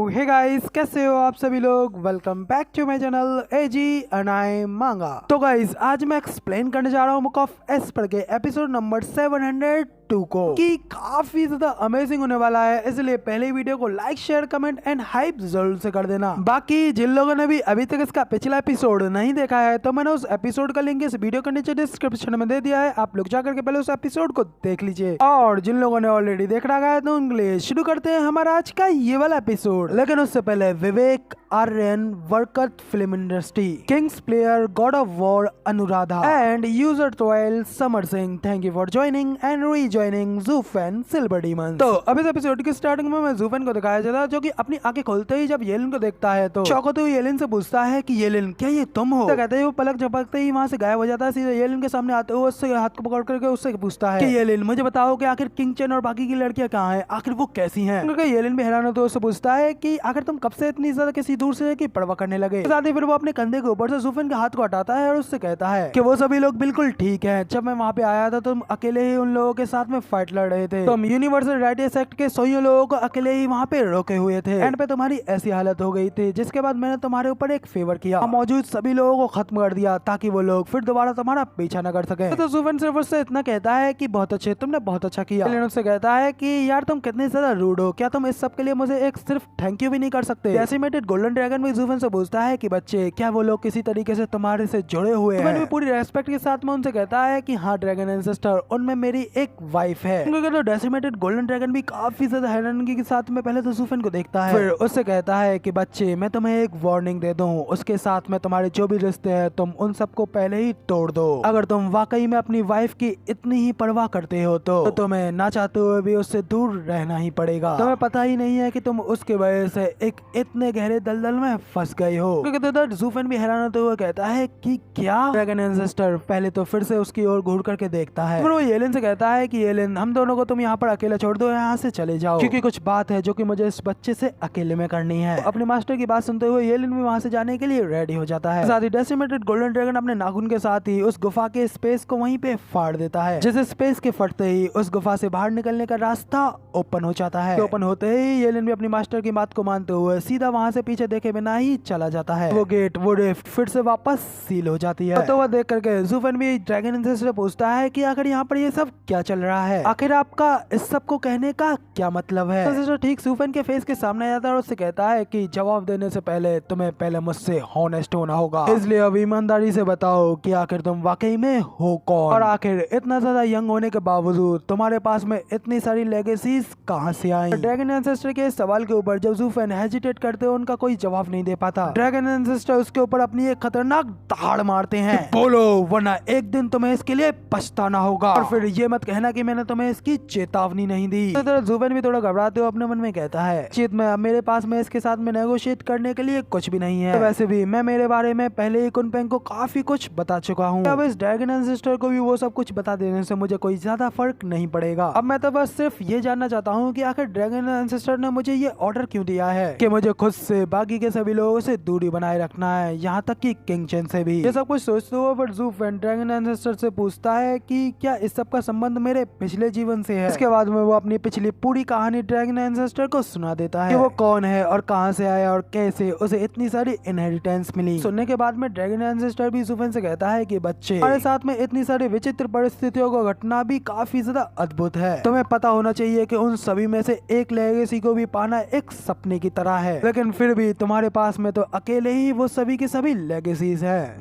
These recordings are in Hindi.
हे गाइस, कैसे हो आप सभी लोग। Welcome back to my channel AG and I मांगा। तो गाइस, आज मैं एक्सप्लेन करने जा रहा हूँ बुक ऑफ एस्पर के एपिसोड नंबर 702 को, कि काफी ज्यादा अमेजिंग होने वाला है। इसलिए पहले वीडियो को like, share, comment and hype जरूर से कर देना। बाकी जिन लोगों ने भी अभी तक इसका पिछला एपिसोड नहीं देखा है, तो मैंने उस एपिसोड का लिंक इस वीडियो के नीचे डिस्क्रिप्शन में दे दिया है। आप लोग जाकर के पहले उस एपिसोड को देख लीजिए। और जिन लोगों ने ऑलरेडी देख रखा है, तो उनके लिए शुरू करते हैं हमारा आज का ये वाला एपिसोड। लेकिन उससे पहले विवेक आर्यन, वर्कत film industry, kings player, god of war Anuradha and user 12 Samar Singh, thank you for joining and rejoining जूफेन सिल्वर डीमन। तो अब इस एपिसोड की स्टार्टिंग में मैं जूफेन को दिखाया जाता है, जो कि अपनी आंखें खोलते ही जब येलिन को देखता है तो शौक होते हुए येलिन से पूछता है कि येलिन, क्या ये तुम हो? तो कहते हैं वो पलक झपकते ही वहां से गायब हो जाता है। सीधे येलिन के सामने आते हुए उससे हाथ को पकड़ करके उससे पूछता है कि येलिन, मुझे बताओ कि आखिर किंग चेन और बाकी की लड़कियां कहाँ हैं, आखिर वो कैसी हैं? क्योंकि येलिन भी हैरान होते हुए उससे पूछता है कि आखिर तुम कब से इतनी ज्यादा किसी दूर से की परवाह करने लगे। साथ ही फिर वो अपने कंधे के ऊपर से जूफेन के हाथ को हटाता है और उससे कहता है कि वो सभी लोग बिल्कुल ठीक है। जब मैं वहाँ पे आया था, तुम अकेले ही उन लोगों के साथ में फाइट लड़ रहे थे। तुम यूनिवर्सल राइट्स एक्ट के 100 लोगों को अकेले ही वहाँ पे रोके हुए थे। एंड पे तुम्हारी ऐसी हालत हो गई थी, जिसके बाद मैंने तुम्हारे ऊपर एक फेवर किया, मौजूद सभी लोगों को खत्म कर दिया, ताकि वो लोग फिर दोबारा तुम्हारा पीछा न कर सके। तो जूफेन सिर्फ उससे इतना कहता है कि बहुत अच्छे, तुमने बहुत अच्छा किया। लेकिन उससे कहता है कि यार तुम कितने ज्यादा रूड हो, क्या तुम इस सब के लिए मुझे एक सिर्फ थैंक यू भी नहीं कर सकते? डेसिमेटेड गोल्डन ड्रैगन भी जूफेन से पूछता है कि बच्चे, क्या वो लोग किसी तरीके से तुम्हारे से जुड़े हुए हैं? भी पूरी रेस्पेक्ट के साथ में उनसे कहता है कि हाँ ड्रैगन एंसेस्टर, उनमें मेरी एक वाइफ है। तो डेसिमेटेड गोल्डन ड्रैगन भी काफी ज्यादा हैरानगी के साथ में पहले तो जूफेन को देखता है, फिर उससे कहता है कि बच्चे, मैं तुम्हें एक वार्निंग दे दूं, उसके साथ में तुम्हारे जो भी रिश्ते हैं तुम उन सबको पहले ही तोड़ दो। अगर तुम वाकई में अपनी वाइफ की इतनी ही परवाह करते हो तो तुम्हें ना चाहते हुए भी उससे दूर रहना ही पड़ेगा। तुम्हें पता ही नहीं है कि तुम उसके वजह से एक इतने गहरे दलदल में फंस गए हो। क्योंकि जूफेन भी हैरान होते हुए कहता है कि क्या? ड्रैगन एंसेस्टर पहले तो फिर से उसकी ओर घूर करके देखता है, फिर वो येलिन से कहता है कि येलिन, हम दोनों को तुम यहाँ पर अकेला छोड़ दो, यहाँ से चले जाओ, क्योंकि कुछ बात है जो कि मुझे इस बच्चे से अकेले में करनी है। अपने मास्टर की बात सुनते हुए येलिन भी वहाँ से जाने के लिए रेडी हो जाता है। साथ ही डेसिमेटेड गोल्डन ड्रैगन अपने नाखून के साथ ही उस गुफा के स्पेस को वहीं पे फाड़ देता है, जिस स्पेस के फटते ही उस गुफा से बाहर निकलने का रास्ता ओपन हो जाता है। ओपन होते ही येलिन भी अपनी मास्टर की बात को मानते हुए सीधा वहाँ से पीछे देखे बिना ही चला जाता है। वो गेट, वो रिफ्ट फिर से वापस सील हो जाती है। तो वह देख करके जूफेन भी ड्रैगन एंसेस्टर से पूछता है कि आखिर यहाँ पर ये सब क्या चल रहा है, आखिर आपका इस सब को कहने का क्या मतलब है? तो ठीक जूफेन के फेस के सामने आता है और उससे कहता है कि जवाब देने से पहले तुम्हें पहले मुझसे हॉनेस्ट होना होगा, इसलिए अब ईमानदारी से बताओ कि आखिर तुम वाकई में हो कौन, और आखिर इतना ज्यादा यंग होने के बावजूद तुम्हारे पास में इतनी सारी लेगेसीज कहाँ से आई? ड्रैगन एंसेस्टर के इस सवाल के ऊपर जब जूफेन हेजिटेट करते हो, उनका कोई जवाब नहीं दे पाता। ड्रैगन एंसेस्टर उसके ऊपर अपनी एक खतरनाक दहाड़ मारते हैं, बोलो वरना एक दिन तुम्हें इसके लिए पछताना होगा, और फिर ये मत कहना कि मैंने तुम्हें इसकी चेतावनी नहीं दी। तो जूफेन भी थोड़ा घबराते हुए अपने मन में कहता है, चीत में मेरे पास में इसके साथ में नेगोशिएट करने के लिए कुछ भी नहीं है। तो वैसे भी मैं मेरे बारे में पहले ही कुनपेंग को काफी कुछ बता चुका हूँ, अब इस ड्रैगन एंसेस्टर को भी वो सब कुछ बता देने से मुझे कोई ज्यादा फर्क नहीं पड़ेगा। अब मैं तो बस सिर्फ ये जानना चाहता हूँ कि आखिर ड्रैगन एंसेस्टर ने मुझे ये ऑर्डर क्यों दिया है कि मुझे खुद से बाकी के सभी लोगों से दूरी बनाए रखना है, यहाँ तक कि किंग चेन से भी। ये सब कुछ सोचते हुए फिर जूफेन ड्रैगन एंसेस्टर से पूछता है कि क्या इस सब का संबंध मेरे पिछले जीवन से है? इसके बाद में वो अपनी पिछली पूरी कहानी ड्रैगन एंसेस्टर को सुना देता है कि वो कौन है और कहां से आया और कैसे उसे इतनी सारी इनहेरिटेंस मिली। सुनने के बाद में ड्रैगन एंसेस्टर भी जूफेन से कहता है कि बच्चे, हमारे साथ में इतनी सारी विचित्र परिस्थितियों को घटना भी काफी ज्यादा अद्भुत है। तुम्हें पता होना चाहिए कि उन सभी में से एक लेगेसी को भी पाना एक सपने की तरह है, लेकिन फिर भी तुम्हारे पास में तो अकेले ही वो सभी के सभी लेगेसीज है।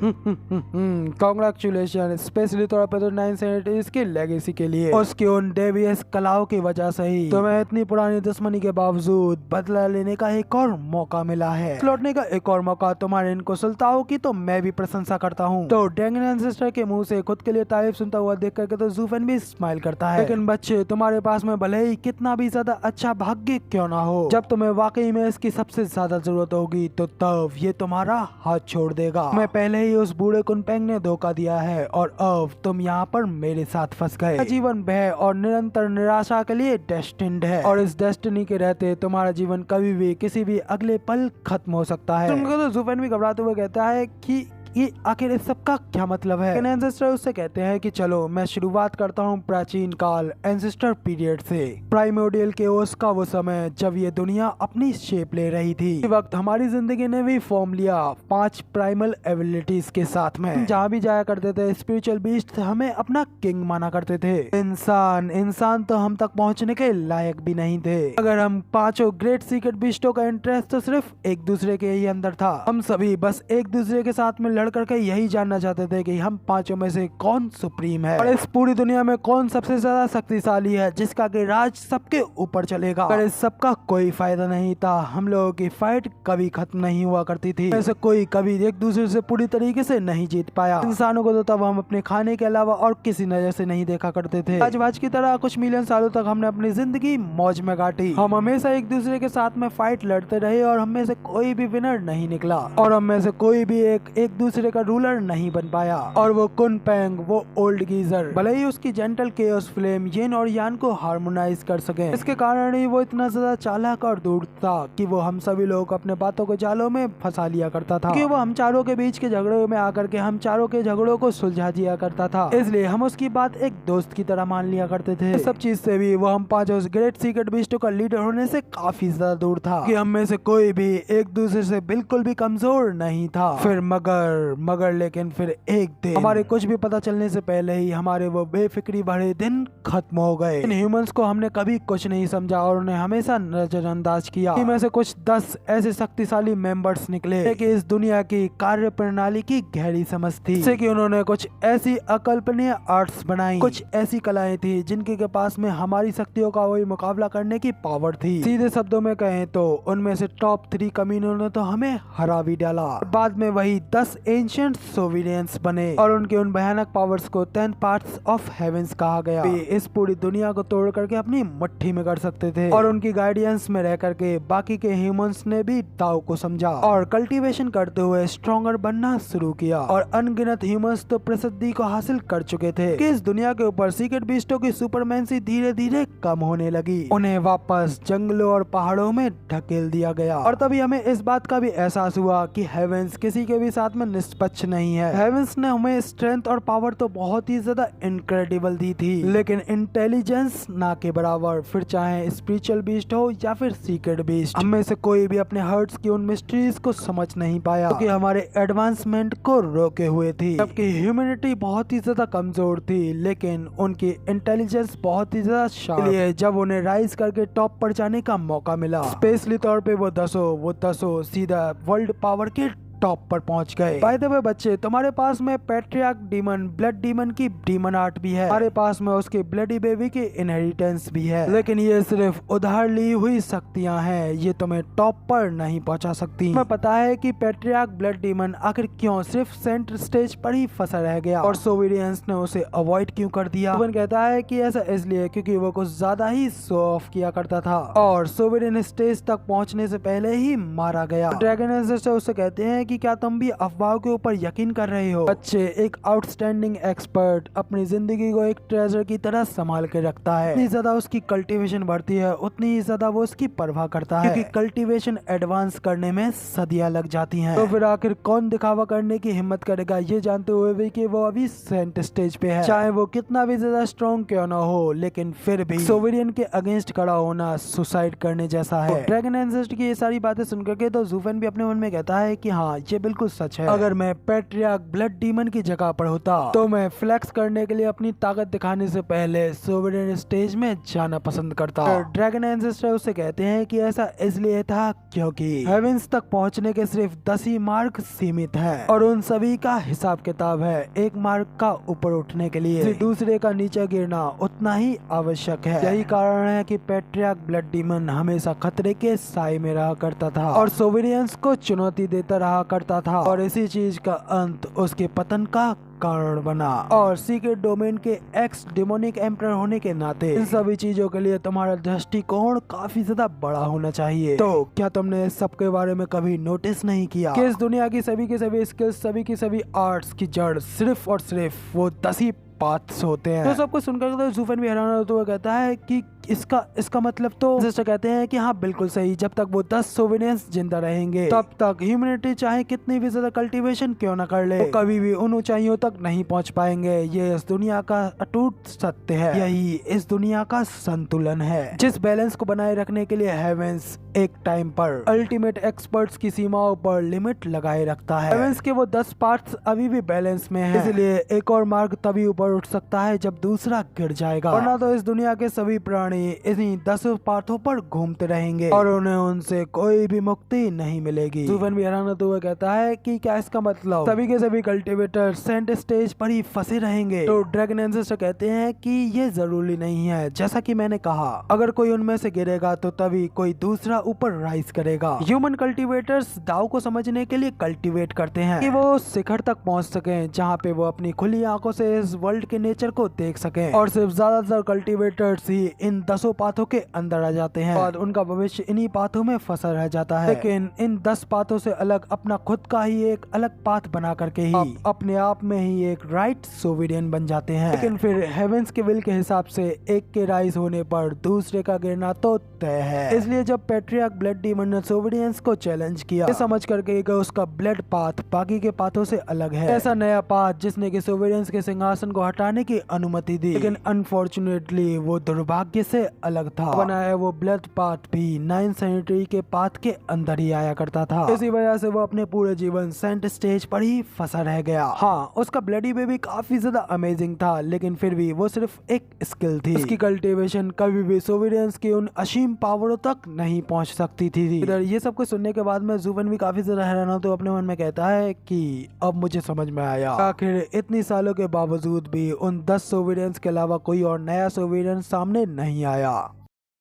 कांग्रेचुलेशन, स्पेशली तौर पर तो 970 की लेगेसी के लिए, उसकी उन डेवियस कलाओं की वजह से ही तुम्हें इतनी पुरानी दुश्मनी के बावजूद बदला लेने का एक और मौका मिला है। लौटने का एक और मौका तुम्हारे इन कुशलताओं की तो मैं भी प्रशंसा करता हूँ। तो ड्रैगन एंसेस्टर के मुंह से खुद के लिए तारीफ सुनता हुआ देख करके तो जूफेन भी स्माइल करता है। लेकिन बच्चे, तुम्हारे पास में भले ही कितना भी ज्यादा अच्छा भाग्य क्यों ना हो, जब तुम्हें वाकई में इसकी सबसे ज्यादा जरूरत होगी तो तब ये तुम्हारा हाथ छोड़ देगा। मैं पहले ही उस बूढ़े कुनपेंग ने धोखा दिया है और अब तुम यहाँ पर मेरे साथ फंस गए। जीवन भय और निरंतर निराशा के लिए डेस्टिन्ड है, और इस डेस्टिनी के रहते तुम्हारा जीवन कभी भी किसी भी अगले पल खत्म हो सकता है। तो जूफेन भी घबराते हुए कहता है कि ये आखिर इस सब का क्या मतलब है। एंसेस्टर उससे कहते हैं कि चलो मैं शुरुआत करता हूँ प्राचीन काल एंसेस्टर पीरियड से। प्राइमोडियल केओस का वो समय जब ये दुनिया अपनी शेप ले रही थी। इस वक्त हमारी जिंदगी ने भी फॉर्म लिया 5 प्राइमल एबिलिटीज के साथ में। जहाँ भी जाया करते थे स्पिरिचुअल बीस्ट हमें अपना किंग माना करते थे। इंसान तो हम तक पहुँचने के लायक भी नहीं थे। अगर हम पांचों ग्रेट सीक्रेट बीस्टों का इंटरेस्ट तो सिर्फ एक दूसरे के ही अंदर था। हम सभी बस एक दूसरे के साथ में लड़ करके यही जानना चाहते थे कि हम पांचों में से कौन सुप्रीम है और इस पूरी दुनिया में कौन सबसे ज्यादा शक्तिशाली है जिसका कि राज सबके ऊपर चलेगा। पर इस सबका कोई फायदा नहीं था। हम लोगों की फाइट कभी खत्म नहीं हुआ करती थी। ऐसे कोई कभी एक दूसरे से पूरी तरीके से नहीं जीत पाया। इंसानों को तो तब हम अपने खाने के अलावा और किसी नजर से नहीं देखा करते थे। आज की तरह कुछ मिलियन सालों तक हमने अपनी जिंदगी मौज में काटी। हम हमेशा एक दूसरे के साथ में फाइट लड़ते रहे और हम में से कोई भी विनर नहीं निकला और हम में से कोई भी एक दूसरे का रूलर नहीं बन पाया। और वो कुन पेंग, वो ओल्ड गीजर, भले ही उसकी जेंटल केओस फ्लेम यिन और यान को हार्मोनाइज कर सके, इसके कारण ही वो इतना ज्यादा चालाक और दूर था कि वो हम सभी लोग अपने बातों के जालों में फंसा लिया करता था। क्योंकि वो हम चारों के बीच के झगड़ों में आकर के हम चारों के झगड़ों को सुलझा दिया करता था। इसलिए हम उसकी बात एक दोस्त की तरह मान लिया करते थे। इस सब चीज से भी वो हम पांचों ग्रेट सीक्रेट बीस्टों का लीडर होने से काफी ज्यादा दूर था कि हम में से कोई भी एक दूसरे से बिल्कुल भी कमजोर नहीं था। फिर मगर लेकिन फिर एक दिन हमारे कुछ भी पता चलने से पहले ही हमारे वो बेफिक्री भरे दिन खत्म हो गए। इन ह्यूमंस को हमने कभी कुछ नहीं समझा और उन्हें हमेशा नजरअंदाज किया। इनमें से कुछ 10 ऐसे शक्तिशाली मेंबर्स निकले कि इस दुनिया की कार्य प्रणाली की गहरी समझ थी, जैसे कि उन्होंने कुछ ऐसी अकल्पनीय आर्ट्स बनाई, कुछ ऐसी कलाएं थी जिनके के पास में हमारी शक्तियों का वही मुकाबला करने की पावर थी। सीधे शब्दों में कहें तो उनमें से टॉप 3 कमीनों ने तो हमें हरा भी डाला। बाद में वही 10 एंशिएंट सोविरियंस बने और उनके उन भयानक पावर्स को 10 पार्ट्स ऑफ हेवेंस कहा गया। वे इस पूरी दुनिया को तोड़ करके अपनी मुट्ठी में कर सकते थे और उनकी गाइडेंस में रह करके बाकी के ह्यूमंस ने भी दाव को समझा और कल्टीवेशन करते हुए स्ट्रॉन्गर बनना शुरू किया। और अनगिनत ह्यूमंस तो प्रसिद्धि को हासिल कर चुके थे कि इस दुनिया के ऊपर सीक्रेट बीस्टों की सुपरमेंसी धीरे धीरे कम होने लगी। उन्हें वापस जंगलों और पहाड़ों में ढकेल दिया गया। और तभी हमें इस बात का भी एहसास हुआ कि हेवेंस किसी के भी साथ में निष्पक्ष नहीं है। हेवेंस ने हमें स्ट्रेंथ और पावर तो बहुत ही ज्यादा इनक्रेडिबल दी थी, लेकिन इंटेलिजेंस ना के बराबर। फिर चाहे स्पिरिचुअल बीस्ट हो या फिर सीक्रेट बीस्ट, हम में से कोई भी अपने हर्ट्स की उन मिस्ट्रीज को समझ नहीं पाया क्योंकि हमारे एडवांसमेंट को रोके हुए थी। जबकि ह्यूमैनिटी बहुत ही ज्यादा कमजोर थी, लेकिन उनकी इंटेलिजेंस बहुत ही ज्यादा शार्प। इसलिए जब उन्हें राइज करके टॉप पर जाने का मौका मिला, स्पेशली तौर पे वो दसों सीधा वर्ल्ड पावर के टॉप पर पहुंच गए। बाय द वे बच्चे, तुम्हारे पास में पैट्रियार्क डीमन, ब्लड डीमन की डीमन आर्ट भी है। हमारे पास में उसके ब्लडी बेबी की इनहेरिटेंस भी है, लेकिन ये सिर्फ उधार ली हुई शक्तियां हैं। ये तुम्हें टॉप पर नहीं पहुंचा सकती। तुम्हें पता है कि पैट्रियार्क ब्लड डीमन आखिर क्यों सिर्फ सेंटर स्टेज पर ही फंसा रह गया और सोविरियंस ने उसे अवॉइड क्यों कर दिया। ओवन कहता है कि ऐसा इसलिए क्योंकि वो कुछ ज्यादा ही शो ऑफ किया करता था और सोविरियन स्टेज तक पहुंचने से पहले ही मारा गया। ड्रैगन एंसेस्टर उससे कहते हैं कि क्या तुम भी अफवाहों के ऊपर यकीन कर रहे हो। बच्चे, एक आउटस्टैंडिंग एक्सपर्ट अपनी जिंदगी को एक ट्रेजर की तरह संभाल के रखता है। जितनी ज्यादा उसकी कल्टीवेशन बढ़ती है उतनी ही ज्यादा वो उसकी परवाह करता है, क्योंकि कल्टीवेशन एडवांस करने में सदियां लग जाती हैं। तो फिर आखिर कौन दिखावा करने की हिम्मत करेगा, ये जानते हुए भी कि वो अभी सेंट स्टेज पे है। चाहे वो कितना भी ज्यादा स्ट्रॉन्ग क्यों ना हो, लेकिन फिर भी सोविरियन के अगेंस्ट खड़ा होना सुसाइड करने जैसा है। ड्रैगन एंसेस्टर की ये सारी बातें सुनकर के तो ज़ूफेन भी अपने मन में कहता है कि हाँ, ये बिल्कुल सच है। अगर मैं पैट्रियार्क ब्लड डीमन की जगह पर होता तो मैं फ्लेक्स करने के लिए अपनी ताकत दिखाने से पहले सोवरेन स्टेज में जाना पसंद करता। ड्रैगन एंसेस्टर उससे कहते हैं कि ऐसा इसलिए था क्योंकि हेवेंस तक पहुंचने के सिर्फ 10 ही मार्ग सीमित है और उन सभी का हिसाब किताब है। एक मार्ग का ऊपर उठने के लिए दूसरे का नीचे गिरना उतना ही आवश्यक है। यही कारण है कि पैट्रियार्क ब्लड डीमन हमेशा खतरे के साए में रहा करता था और सोविरियंस को चुनौती देता रहा करता था और इसी चीज का अंत उसके पतन का कारण बना। और सीक्रेट डोमेन के एक्स डेमोनिक एम्परर होने के नाते इन सभी चीजों के लिए तुम्हारा दृष्टिकोण काफी ज्यादा बड़ा होना चाहिए। तो क्या तुमने इस सब के बारे में कभी नोटिस नहीं किया कि इस दुनिया की सभी के सभी स्किल्स, सभी की सभी आर्ट्स की जड़ सिर्फ और सिर्फ वो 10 ही पाथ्स होते हैं। तो सब कुछ सुनकर तो ज़ूफेन भी हैरान होते हुए कहता है कि इसका मतलब तो सिस्टर कहते हैं कि हाँ बिल्कुल सही, जब तक वो 10 सोविनियंस जिंदा रहेंगे तब तक ह्यूमैनिटी चाहे कितनी भी ज्यादा कल्टीवेशन क्यों न कर ले, वो कभी भी उन ऊंचाइयों तक नहीं पहुंच पाएंगे। ये इस दुनिया का अटूट सत्य है, यही इस दुनिया का संतुलन है, जिस बैलेंस को बनाए रखने के लिए हेवेंस एक टाइम पर अल्टीमेट एक्सपर्ट्स की सीमाओं पर लिमिट लगाए रखता है। हेवेंस के वो 10 पार्ट्स अभी भी बैलेंस में है, इसलिए एक और मार्ग तभी ऊपर उठ सकता है जब दूसरा गिर जाएगा, वरना तो इस दुनिया के सभी प्राणी इन्हीं 10 पार्थों पर घूमते रहेंगे और उन्हें उनसे कोई भी मुक्ति नहीं मिलेगी। जुवन भी हैरान होते हुए कहता है कि क्या इसका मतलब सभी के सभी कल्टीवेटर सेंट स्टेज पर ही फंसे रहेंगे? तो ड्रैगन एंसेस्टर कहते हैं कि ये जरूरी नहीं है, जैसा कि मैंने कहा अगर कोई उनमें से गिरेगा तो तभी कोई दूसरा ऊपर राइज करेगा। ह्यूमन कल्टीवेटर्स दाव को समझने के लिए कल्टीवेट करते हैं कि वो शिखर तक पहुंच सकें, जहां पे वो अपनी खुली आंखों से इस वर्ल्ड के नेचर को देख सकें, और सिर्फ ज्यादातर कल्टीवेटर्स ही इन 10 पाथों के अंदर आ जाते हैं और उनका भविष्य इन्हीं पाथों में फंसा रह जाता है। लेकिन इन 10 पाथों से अलग अपना खुद का ही एक अलग पाथ बना करके ही अपने आप में ही एक राइट सोविडियन बन जाते हैं। लेकिन फिर हेवेंस के विल के हिसाब से एक के राइज होने पर दूसरे का गिरना तो तय है, इसलिए जब पैट्रियार्क ब्लड डीमन ने सोविडियंस को चैलेंज किया, ये समझ करके कि उसका ब्लड पाथ बाकी के पाथों से अलग है, ऐसा नया पाथ जिसने कि सोविडियंस के सिंहासन को हटाने की अनुमति दी, लेकिन अनफॉर्चुनेटली वो दुर्भाग्य से अलग था। बनाया वो ब्लड पाथ भी 9 सैनिटरी के पाथ के अंदर ही आया करता था, इसी वजह से वो अपने पूरे जीवन सेंट स्टेज पर ही फंसा रह गया। हाँ, उसका ब्लडी बेबी काफी ज्यादा अमेजिंग था, लेकिन फिर भी वो सिर्फ एक स्किल थी, उसकी कल्टीवेशन कभी भी सोविडियंस की उन असीम पावरों तक नहीं पहुंच सकती थी। इधर ये सब कुछ सुनने के बाद में जुवन भी काफी ज्यादा हैरान हो, तो अपने मन में कहता है कि अब मुझे समझ में आया, आखिर इतनी सालों के बावजूद भी उन 10 सोविडियंस के अलावा कोई और नया सोविडियन सामने नहीं आया।